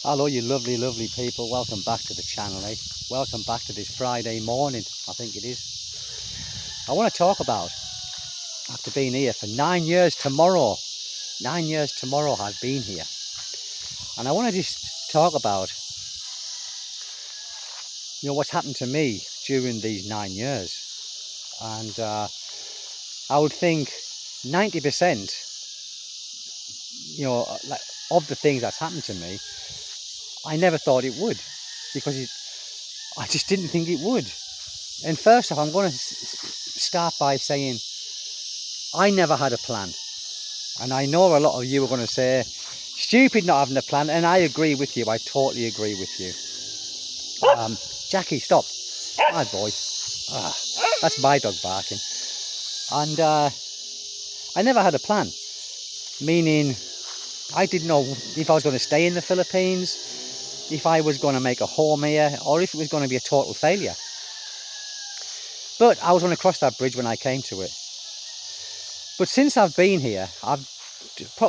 Hello you lovely, lovely people. Welcome back to the channel, eh? Welcome back to this Friday morning, I think it is. I want to talk about, after being here for 9 years tomorrow. 9 years tomorrow I've been here. And I want to just talk about, what's happened to me during these 9 years. And I would think 90%, like, of the things that's happened to me, I never thought it would, because I just didn't think it would. And first off, I'm going to start by saying I never had a plan. And I know a lot of you are going to say, stupid not having a plan, and I agree with you. I totally agree with you. Jackie, stop. My boy. That's my dog barking. And I never had a plan, meaning I didn't know if I was going to stay in the Philippines, if I was going to make a home here, or if it was going to be a total failure. But I was going to cross that bridge when I came to it. But since I've been here,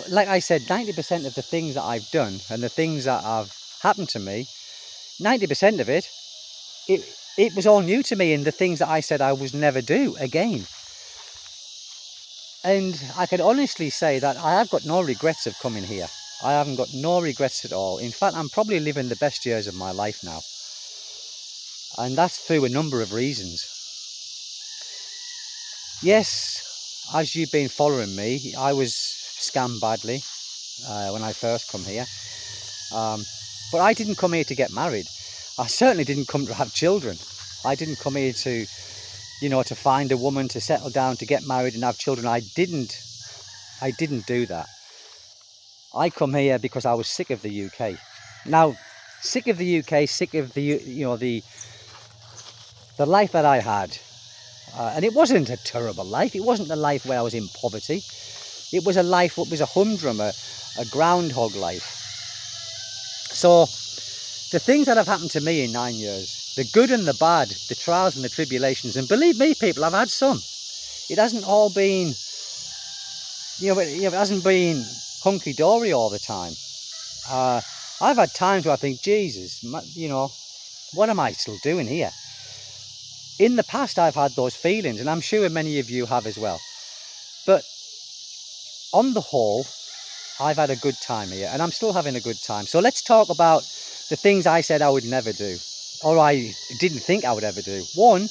like I said, 90% of the things that I've done and the things that have happened to me, 90% of it was all new to me, and the things that I said I would never do again. And I can honestly say that I have got no regrets of coming here. I haven't got no regrets at all. In fact, I'm probably living the best years of my life now. And that's through a number of reasons. Yes, as you've been following me, I was scammed badly when I first come here. But I didn't come here to get married. I certainly didn't come to have children. I didn't come here to, to find a woman, to settle down, to get married and have children. I didn't do that. I come here because I was sick of the UK. Now, sick of the UK, sick of the life that I had. And it wasn't a terrible life. It wasn't a life where I was in poverty. It was a life that was a humdrum, a groundhog life. So the things that have happened to me in 9 years, the good and the bad, the trials and the tribulations, and believe me, people, I've had some. It hasn't all been, it hasn't been hunky-dory all the time. I've had times where I think, Jesus, what am I still doing here? In the past, I've had those feelings, and I'm sure many of you have as well. But on the whole, I've had a good time here, and I'm still having a good time. So let's talk about the things I said I would never do, or I didn't think I would ever do. One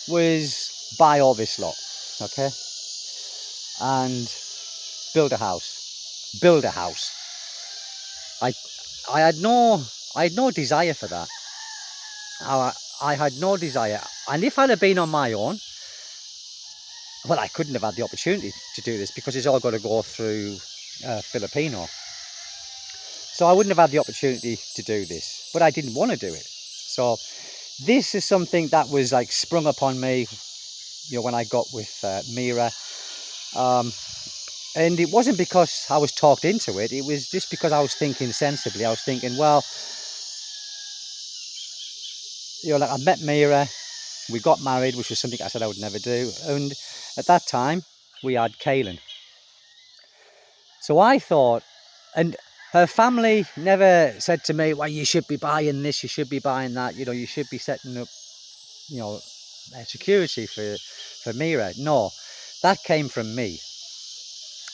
was buy all this lot, okay? And build a house. Build a house. I had no desire for that. I had no desire. And if I'd have been on my own, well, I couldn't have had the opportunity to do this, because it's all got to go through Filipino. So I wouldn't have had the opportunity to do this, but I didn't want to do it. So this is something that was like sprung upon me, when I got with Mira. And it wasn't because I was talked into it. It was just because I was thinking sensibly. I was thinking, well, like, I met Mira, we got married, which was something I said I would never do. And at that time, we had Kaylin. So I thought, and her family never said to me, well, you should be buying this, you should be buying that, you should be setting up, security for Mira. No, that came from me.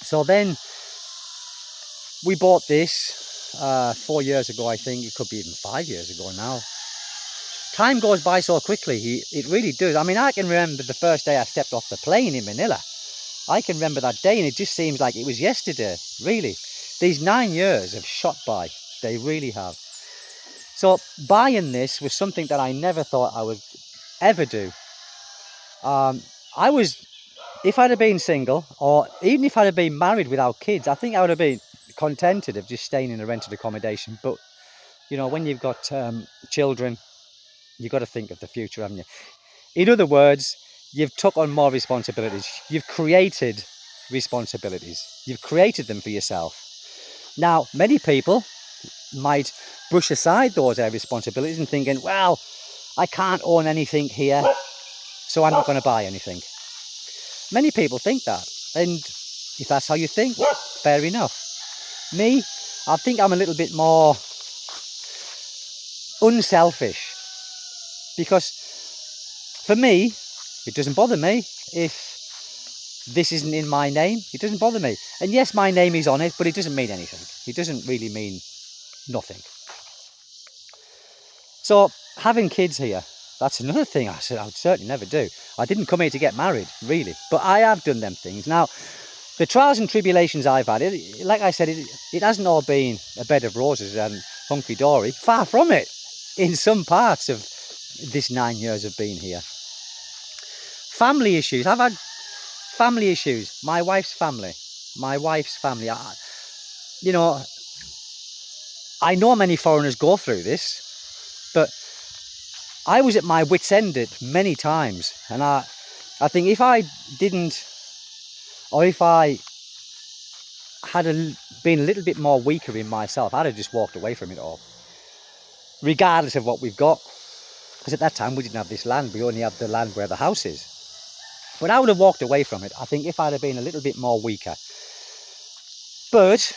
So then we bought this 4 years ago, I think. It could be even 5 years ago now. Time goes by so quickly, it really does. I mean, I can remember the first day I stepped off the plane in Manila. I can remember that day, and it just seems like it was yesterday, really. These 9 years have shot by. They really have. So buying this was something that I never thought I would ever do. If I'd have been single, or even if I'd have been married without kids, I think I would have been contented of just staying in a rented accommodation. But, when you've got children, you've got to think of the future, haven't you? In other words, you've took on more responsibilities. You've created responsibilities. You've created them for yourself. Now, many people might brush aside those responsibilities and thinking, well, I can't own anything here, so I'm not going to buy anything. Many people think that. And if that's how you think, fair enough. Me, I think I'm a little bit more unselfish. Because for me, it doesn't bother me if this isn't in my name. It doesn't bother me. And yes, my name is on it, but it doesn't mean anything. It doesn't really mean nothing. So having kids here, that's another thing I said I would certainly never do. I didn't come here to get married, really, but I have done them things. Now, the trials and tribulations I've had, like I said, it hasn't all been a bed of roses and hunky-dory. Far from it, in some parts of this 9 years of being here. Family issues. I've had family issues. My wife's family. You know, I know many foreigners go through this, but I was at my wit's end at many times. And I think if I didn't, or if I had been a little bit more weaker in myself, I'd have just walked away from it all. Regardless of what we've got. Because at that time we didn't have this land, we only have the land where the house is. But I would have walked away from it, I think, if I'd have been a little bit more weaker. But,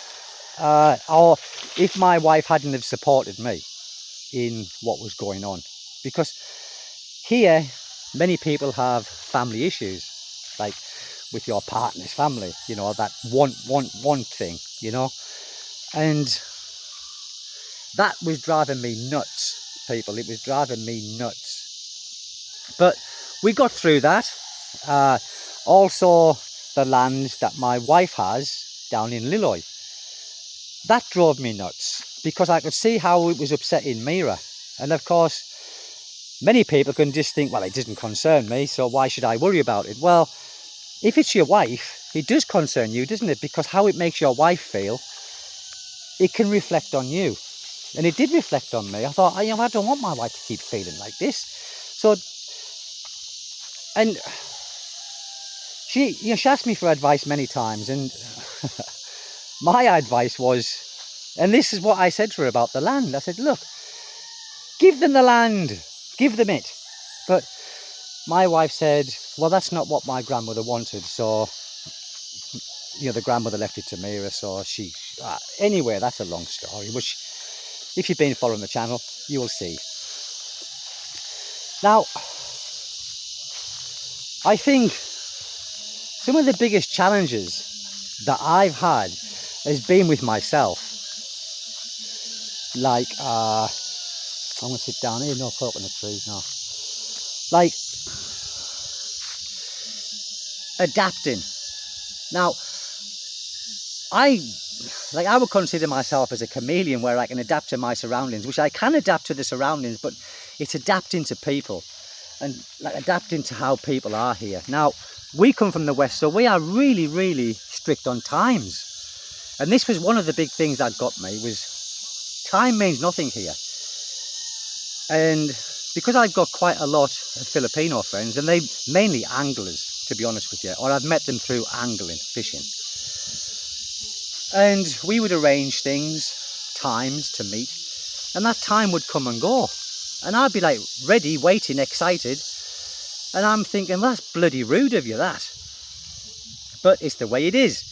or if my wife hadn't have supported me in what was going on. Because here, many people have family issues, like with your partner's family, you know, that one thing, you know. And that was driving me nuts, people. It was driving me nuts. But we got through that. Also, the land that my wife has down in Lilloy. That drove me nuts because I could see how it was upsetting Mira. And of course, many people can just think, well, it doesn't concern me, so why should I worry about it? Well, if it's your wife, it does concern you, doesn't it? Because how it makes your wife feel, it can reflect on you. And it did reflect on me. I thought, I don't want my wife to keep feeling like this. So, and she asked me for advice many times, and my advice was, and this is what I said to her about the land. I said, look, give them the land, give them it. But my wife said, well, that's not what my grandmother wanted. So, the grandmother left it to Mira. So anyway, that's a long story, which if you've been following the channel, you will see. Now, I think some of the biggest challenges that I've had has been with myself. Like, I'm going to sit down here, no coconut trees now. Like, adapting. Now, I would consider myself as a chameleon where I can adapt to my surroundings, which I can adapt to the surroundings, but it's adapting to people and like adapting to how people are here. Now, we come from the West, so we are really, really strict on times. And this was one of the big things that got me, was time means nothing here. And because I've got quite a lot of Filipino friends, and they mainly anglers, to be honest with you, or I've met them through angling, fishing. And we would arrange things, times to meet, and that time would come and go. And I'd be like ready, waiting, excited. And I'm thinking, well, that's bloody rude of you, that. But it's the way it is.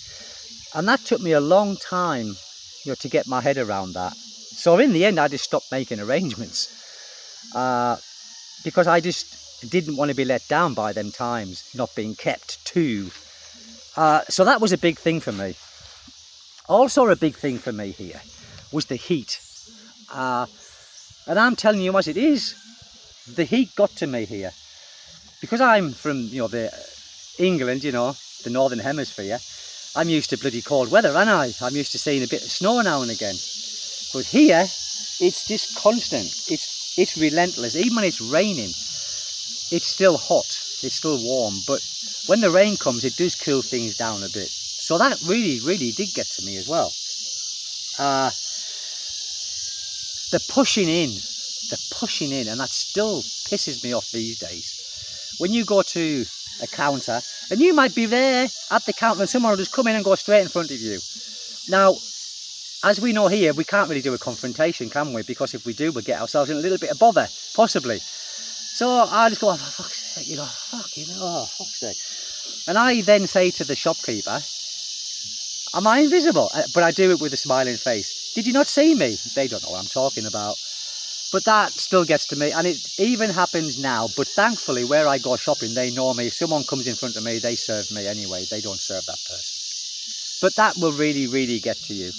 And that took me a long time, to get my head around that. So in the end, I just stopped making arrangements. Because I just didn't want to be let down by them times, not being kept to. So that was a big thing for me. Also a big thing for me here was the heat. And I'm telling you as it is, the heat got to me here. Because I'm from, the England, the Northern Hemisphere, I'm used to bloody cold weather, aren't I? I'm used to seeing a bit of snow now and again. But here, it's just constant. It's relentless. Even when it's raining, it's still hot. It's still warm. But when the rain comes, it does cool things down a bit. So that really, really did get to me as well. The pushing in, and that still pisses me off these days. When you go to a counter, and you might be there at the counter, and someone will just come in and go straight in front of you. Now, as we know here, we can't really do a confrontation, can we? Because if we do, we'll get ourselves in a little bit of bother, possibly. So I just go, oh, for fuck's sake, fuck's sake. And I then say to the shopkeeper, am I invisible? But I do it with a smiling face. Did you not see me? They don't know what I'm talking about. But that still gets to me, and it even happens now. But thankfully, where I go shopping, they know me. If someone comes in front of me, they serve me anyway. They don't serve that person. But that will really, really get to you.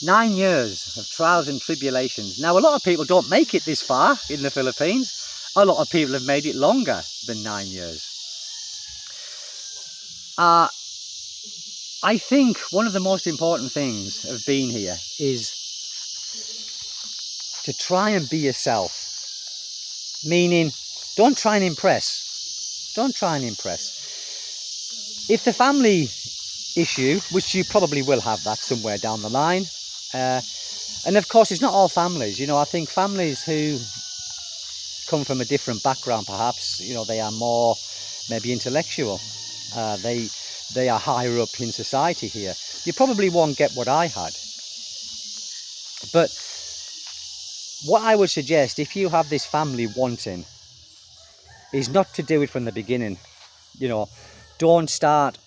9 years of trials and tribulations. Now, a lot of people don't make it this far in the Philippines. A lot of people have made it longer than 9 years. I think one of the most important things of being here is to try and be yourself. Meaning, don't try and impress. Don't try and impress. If the family issue, which you probably will have that somewhere down the line, and of course it's not all families, you know, I think families who come from a different background perhaps, you know, they are more maybe intellectual, they are higher up in society here. You probably won't get what I had. But what I would suggest, if you have this family wanting, is not to do it from the beginning. You know, don't start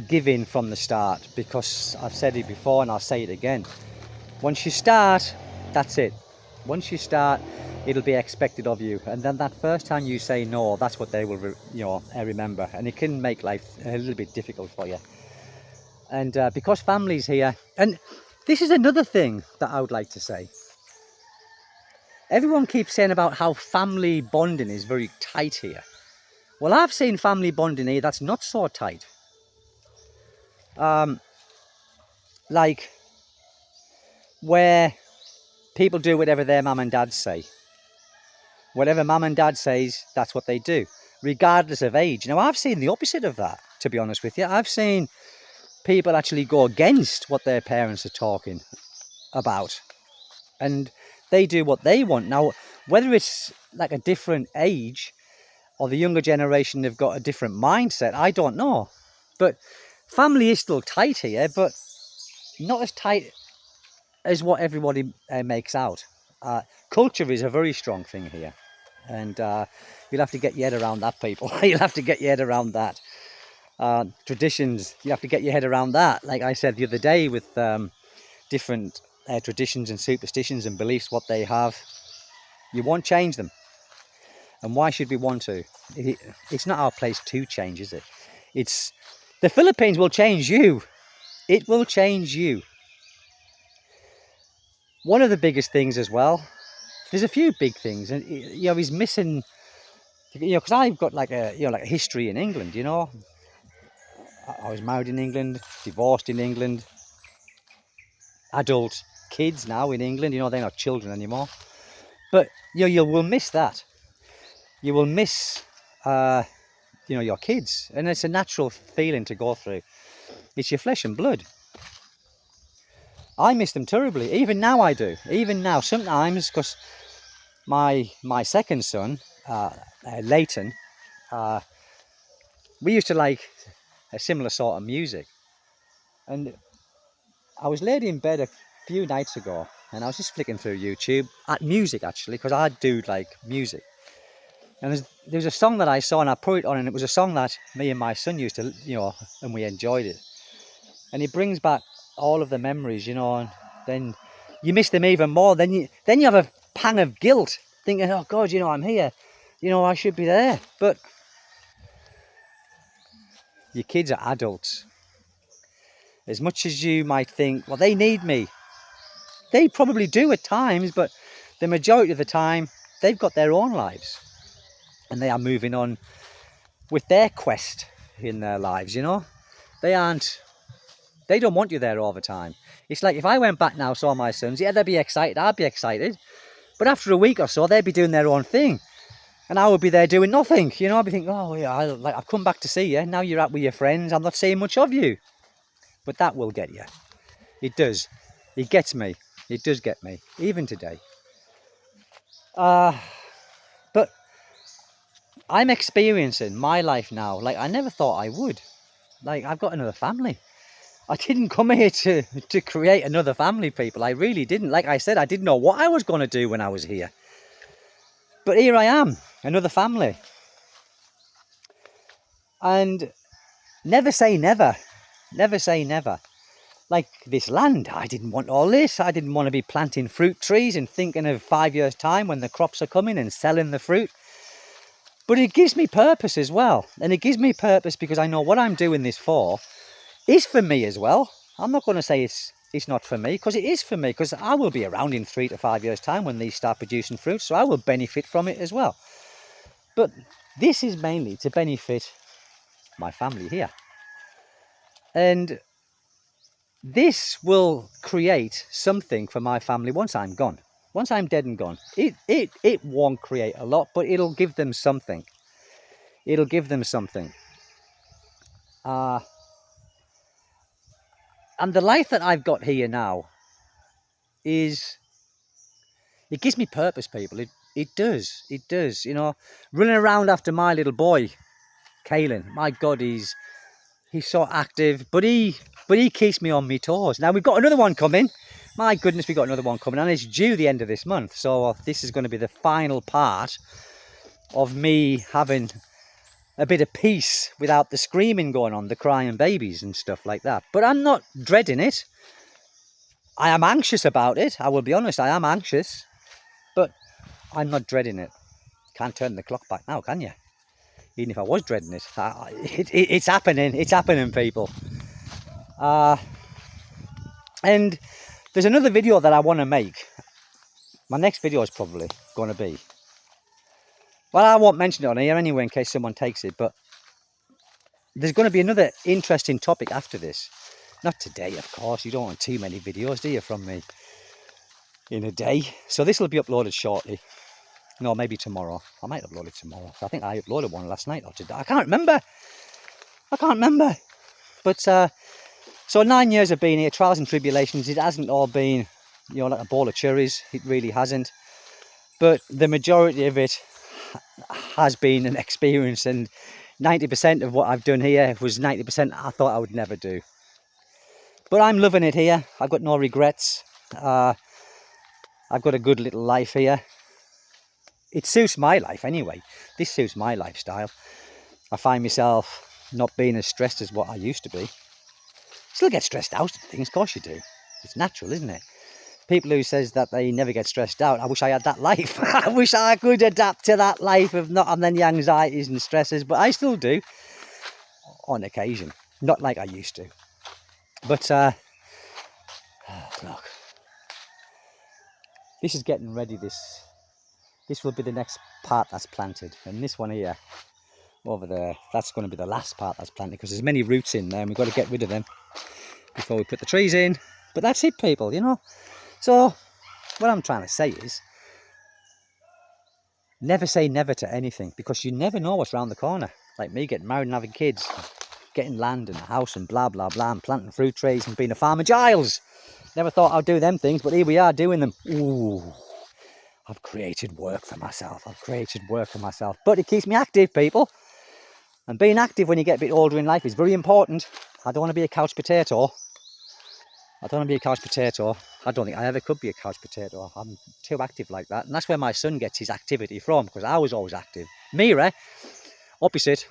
giving from the start, because I've said it before and I'll say it again. Once you start, that's it. Once you start, it'll be expected of you, and then that first time you say no, that's what they will, you know, remember, and it can make life a little bit difficult for you. And because families here, and this is another thing that I would like to say. Everyone keeps saying about how family bonding is very tight here. Well, I've seen family bonding here that's not so tight. Like where people do whatever their mum and dad say. Whatever mum and dad says, that's what they do, regardless of age. Now, I've seen the opposite of that, to be honest with you. I've seen people actually go against what their parents are talking about, and they do what they want. Now, whether it's like a different age or the younger generation have got a different mindset, I don't know. But family is still tight here, but not as tight as what everybody makes out. Culture is a very strong thing here, and you'll have to get your head around that, people. You'll have to get your head around that. Traditions, you have to get your head around that. Like I said the other day, with different traditions and superstitions and beliefs, what they have, you won't change them. And why should we want to? It's not our place to change, is it? It's the Philippines will change you. It will change you. One of the biggest things as well, there's a few big things, and you know, he's missing, you know, because I've got like a, you know, like a history in England. You know, I was married in England, divorced in England, adult kids now in England. You know, they're not children anymore. But you know, you will miss that. You will miss, you know, your kids, and it's a natural feeling to go through. It's your flesh and blood. I miss them terribly. Even now I do. Even now, sometimes, because my second son, Leighton, we used to like a similar sort of music. And I was laid in bed a few nights ago, and I was just flicking through YouTube at music, actually, because I do like music. And there was a song that I saw, and I put it on, and it was a song that me and my son used to, you know, and we enjoyed it. And it brings back all of the memories, you know, and then you miss them even more. Then you have a pang of guilt, thinking, oh God, you know, I'm here, you know, I should be there. But your kids are adults. As much as you might think, well, they need me. They probably do at times, but the majority of the time, they've got their own lives. And they are moving on with their quest in their lives, you know. They don't want you there all the time. It's like if I went back now, saw my sons, yeah, they'd be excited, I'd be excited. But after a week or so, they'd be doing their own thing. And I would be there doing nothing, you know. I'd be thinking, oh yeah, I've come back to see you. Now you're out with your friends, I'm not seeing much of you. But that will get you. It does. It gets me. It does get me, even today. But I'm experiencing my life now like I never thought I would. Like, I've got another family. I didn't come here to create another family, people. I really didn't. Like I said, I didn't know what I was going to do when I was here. But here I am, another family. And never say never. Never say never. like this land. I didn't want all this. I didn't want to be planting fruit trees and thinking of 5 years' time when the crops are coming and selling the fruit. But it gives me purpose as well. And it gives me purpose because I know what I'm doing this for is for me as well. I'm not going to say it's not for me, because it is for me, because I will be around in 3 to 5 years' time when these start producing fruit, so I will benefit from it as well. But this is mainly to benefit my family here. And this will create something for my family once I'm gone. Once I'm dead and gone. It won't create a lot, but it'll give them something. It'll give them something. And the life that I've got here now is, it gives me purpose, people. It does. It does. You know, running around after my little boy, Kalen. My God, he's so active, but he keeps me on my toes. Now we've got another one coming. My goodness, we've got another one coming, and it's due the end of this month. So this is going to be the final part of me having a bit of peace without the screaming going on, the crying babies and stuff like that. But I'm not dreading it. I am anxious about it. I will be honest, I am anxious, but I'm not dreading it. Can't turn the clock back now, can you? Even if I was dreading it, it's happening. It's happening, people. And there's another video that I want to make. My next video is probably going to be, well, I won't mention it on here anyway in case someone takes it, but there's going to be another interesting topic after this. Not today, of course. You don't want too many videos, do you, from me in a day? So this will be uploaded shortly. No, maybe tomorrow. I might upload it tomorrow. I think I uploaded one last night or today. I can't remember. But so 9 years of being here, trials and tribulations. It hasn't all been, you know, like a bowl of cherries. It really hasn't. But the majority of it has been an experience, and 90% of what I've done here was 90% I thought I would never do. But I'm loving it here. I've got no regrets. I've got a good little life here. It suits my life anyway. This suits my lifestyle. I find myself not being as stressed as what I used to be. Still get stressed out at things, of course you do. It's natural, isn't it? People who says that they never get stressed out, I wish I had that life. I wish I could adapt to that life of not having any anxieties and stresses, but I still do on occasion. Not like I used to. But look, this is getting ready. This will be the next part that's planted, and this one here over there, that's going to be the last part that's planted, because there's many roots in there and we've got to get rid of them before we put the trees in. But that's it, people, you know. So what I'm trying to say is, never say never to anything, because you never know what's around the corner. Like me getting married and having kids, getting land and a house and blah blah blah, and planting fruit trees and being a farmer. Giles, never thought I'd do them things, but here we are doing them. Ooh, I've created work for myself. But it keeps me active, people. And being active when you get a bit older in life is very important. I don't want to be a couch potato. I don't think I ever could be a couch potato. I'm too active like that. And that's where my son gets his activity from, because I was always active. Mira, opposite.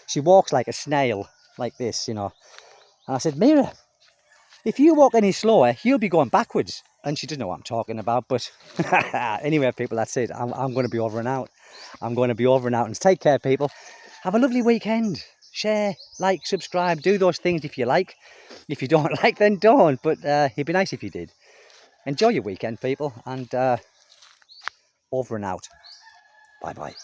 She walks like a snail, like this, you know. And I said, Mira, if you walk any slower, you'll be going backwards. And she doesn't know what I'm talking about, but anyway, people, that's it. I'm going to be over and out. And take care, people. Have a lovely weekend. Share, like, subscribe, do those things if you like. If you don't like, then don't. But it'd be nice if you did. Enjoy your weekend, people, and over and out. Bye-bye.